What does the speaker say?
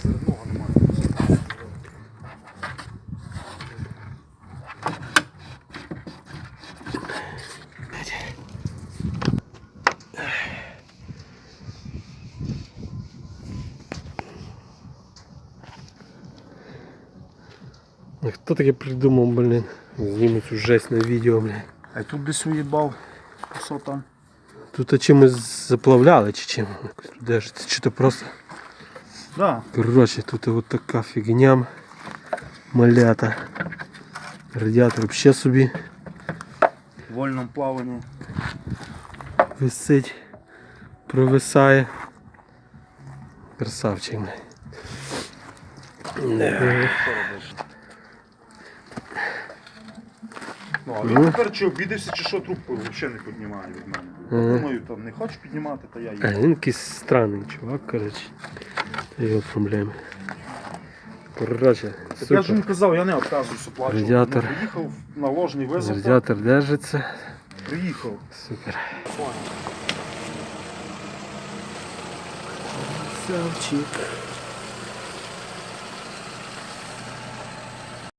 зерного немає. Хто таке придумав, блін? Зніму цю жесть на відео, блін. А тут десь уїбав, що там? Тут чимось заплавляли чи чим? Тут держиться, чи то просто. Да. Коротше, тут от така фігня малята. Радіатор взагалі собі В вольному плаванні. висить, провисає. Красавчик. Що робиш? Ну, а він тепер чи обідався, чи що трубку взагалі не піднімає від мене. Думаю, там не хочеш піднімати, то я їду. Він якийсь странний чувак, коротше. Це його проблеми. Коротше, Так я ж супер. йому казав, я не відказуюсь оплачувати. Радіатор. Ну, приїхав на ложний визов. Радіатор держиться. Приїхав. Супер. Красавчик.